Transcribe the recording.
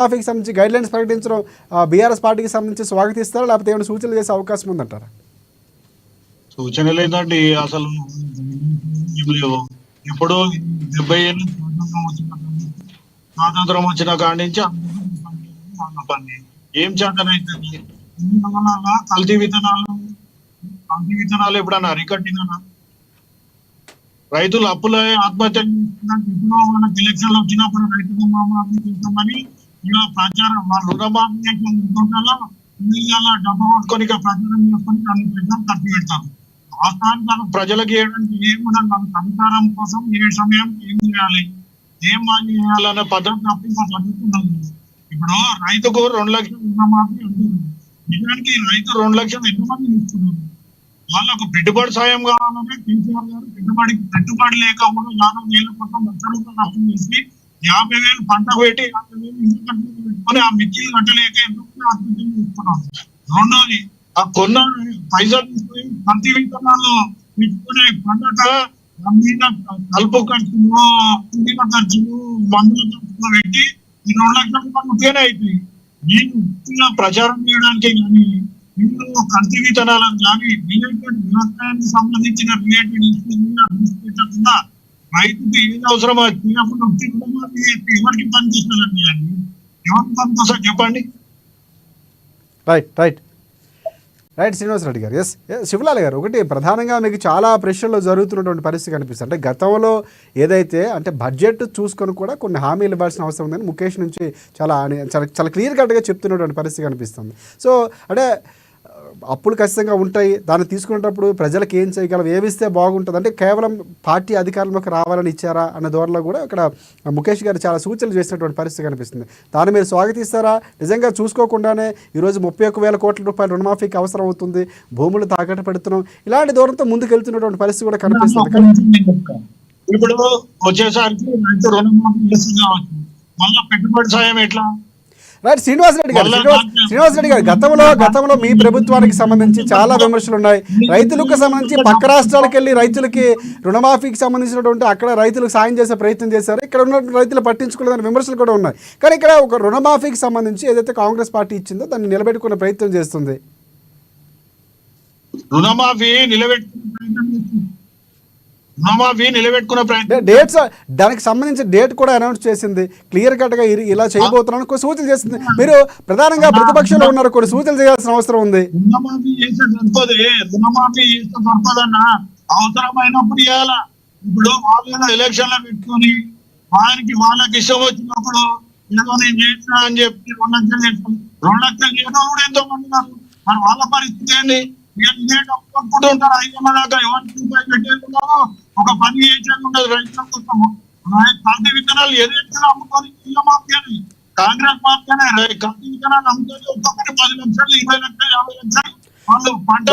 రుణమాఫీకి సంబంధించి guide lines ప్రకటించడం బీఆర్ఎస్ పార్టీకి సంబంధించి స్వాగతిస్తారా, లేకపోతే ఏమైనా సూచనలు చేసే అవకాశం ఉందంటారా? సూచన లేదండి, అసలు ఇప్పుడు 70 ఏళ్ళు స్వాతంత్రం వచ్చిన కాడి నుంచి పని ఏం చేతనైతుంది? కల్తీ విత్తనాలు ఎప్పుడన్నా అరికట్టినా? రైతులు అప్పుల ఆత్మహత్య మనకి ఎలక్షన్లు వచ్చినప్పుడు రైతు రుణమాఫీ చేస్తామని ఇలా ప్రచారం, వాళ్ళ రుణమాఫీ డబ్బు కొట్టుకొని ప్రచారం చేసుకొని ఖర్చు పెడతారు. వాస్తవానికి ప్రజలకు ఏమంటే ఏముండదు, మన సంసారం కోసం ఏ సమయం ఏం చేయాలి, ఏం మాని చేయాలనే పద్ధతి తప్ప ఇంకా చదువుకున్నాను. ఇప్పుడు రైతుకు 2 లక్షలు రుణమాఫీ ఉంటుంది. నిజానికి రైతు 2 లక్షలు ఎంతమంది ఇస్తున్నారు? వాళ్ళకు పెట్టుబడి సాయం కావాలంటే కేసీఆర్ గారు పెట్టుబడి లేక కూడా 50,000 కోసం 1,00,000 రూపాయలు నష్టం చేసి 50,000 పంట పెట్టి 50,000 ఇంటి కట్టుకుని పెట్టుకొని ఆ మిక్కిలు కట్టలేక ఎందుకు ఆత్మహత్య చేసుకున్నాను. రెండోది, ఆ కొన్న పైసలు తీసుకుని కల్తీ విత్తనాలు పెట్టుకునే పంటక కలుపు ఖర్చులు, కుండీల ఖర్చులు, మందుల ఖర్చులు పెట్టి ఈ 2 లక్షల రూపాయలు ముఖ్యనే అవుతాయి. నేను ప్రచారం చేయడానికి కానీ వీళ్ళు కల్తీ విత్తనాలను కానీ రిలేటెడ్ వ్యవసాయానికి సంబంధించిన రిలేటెడ్ ఇష్యూస్ పెట్టకుండా రైతుకి ఏది అవసరమో చేయకుండా ఎవరికి పని చేస్తారండి? అని ఎవరికి పని చేస్తారు చెప్పండి? రైట్ శ్రీనివాస్ రెడ్డి గారు. ఎస్ శివలాల్ గారు, ఒకటి ప్రధానంగా మీకు చాలా ప్రెషర్లో జరుగుతున్నటువంటి పరిస్థితి కనిపిస్తుంది. అంటే గతంలో ఏదైతే అంటే బడ్జెట్ చూసుకొని కూడా కొన్ని హామీలు ఇవ్వాల్సిన అవసరం ఉందని ముఖేష్ నుంచి చాలా చాలా క్లియర్ కట్గా చెప్తున్నటువంటి పరిస్థితి కనిపిస్తుంది. సో అంటే అప్పులు ఖచ్చితంగా ఉంటాయి, దాన్ని తీసుకునేటప్పుడు ప్రజలకు ఏం చేయగలం, ఏమిస్తే బాగుంటుంది, అంటే కేవలం పార్టీ అధికారంలోకి రావాలని ఇచ్చారా అన్న ధోరణిలో కూడా ఇక్కడ ముఖేష్ గారు చాలా సూచనలు చేసినటువంటి పరిస్థితి కనిపిస్తుంది. దాన్ని మీరు స్వాగతిస్తారా? నిజంగా చూసుకోకుండానే ఈరోజు 31,000 కోట్ల రూపాయలు రుణమాఫీకి అవసరం అవుతుంది, భూములు తాకట్టు పెడుతున్నాం, ఇలాంటి ధోరణితో ముందుకు వెళ్తున్నటువంటి పరిస్థితి కూడా కనిపిస్తుంది. ఇప్పుడు వచ్చేసరికి రైతు రుణమాఫీ మళ్ళీ పెట్టుబడి సాయం ఎట్లా? రైట్ శ్రీనివాస్ రెడ్డి గారు, గతంలో మీ ప్రభుత్వానికి సంబంధించి చాలా విమర్శలు ఉన్నాయి. రైతులకు సంబంధించి పక్క రాష్ట్రాలకు వెళ్ళి రైతులకి రుణమాఫీకి సంబంధించినటువంటి అక్కడ రైతులకు సాయం చేసే ప్రయత్నం చేశారు, ఇక్కడ ఉన్న రైతులు పట్టించుకోలేదని విమర్శలు కూడా ఉన్నాయి. కానీ ఇక్కడ ఒక రుణమాఫీకి సంబంధించి ఏదైతే కాంగ్రెస్ పార్టీ ఇచ్చిందో దాన్ని నిలబెట్టుకునే ప్రయత్నం చేస్తుంది. రుణమాఫీ నిలబెట్టుకున్న డేట్స్, దానికి సంబంధించిన డేట్ కూడా అనౌన్స్ చేసింది, క్లియర్ కట్ గా ఇలా చేయబోతున్నాను కొన్ని సూచనలు చేసింది. మీరు ప్రధానంగా ప్రతిపక్షంలో ఉన్నారు, కొన్ని సూచనలు చేయాల్సిన అవసరం ఉంది. రుణమాఫీ చేస్తే సరిపోదన్నా, అవసరమైనప్పుడు ఇవ్వాలా. ఇప్పుడు వాళ్ళు ఎలక్షన్లో పెట్టుకొని వాళ్ళకి ఇష్టం వచ్చినప్పుడు ఏదో నేను చేసినా అని చెప్పి 2 లక్షలు చేస్తాను. 2 లక్షలు చేయడం కూడా ఎంతో మంది ఉన్నారు. మరి వాళ్ళ పరిస్థితి ఏంటి? ఉంటారు 5 దాకా ఎవరికి రూపాయలు పెట్టేస్తున్నారో ఒక పని చేసేది ఉండదు రైతుల కోసము. కల్తీ విత్తనాలు ఏదైతే అమ్ముకొని మాఫీ అని కాంగ్రెస్ పార్టీ అనే కల్తీ విత్తనాలు అమ్ముకొని ఒక్కొక్కటి 10 లక్షలు 20 లక్షలు 50 లక్షలు వాళ్ళు పంట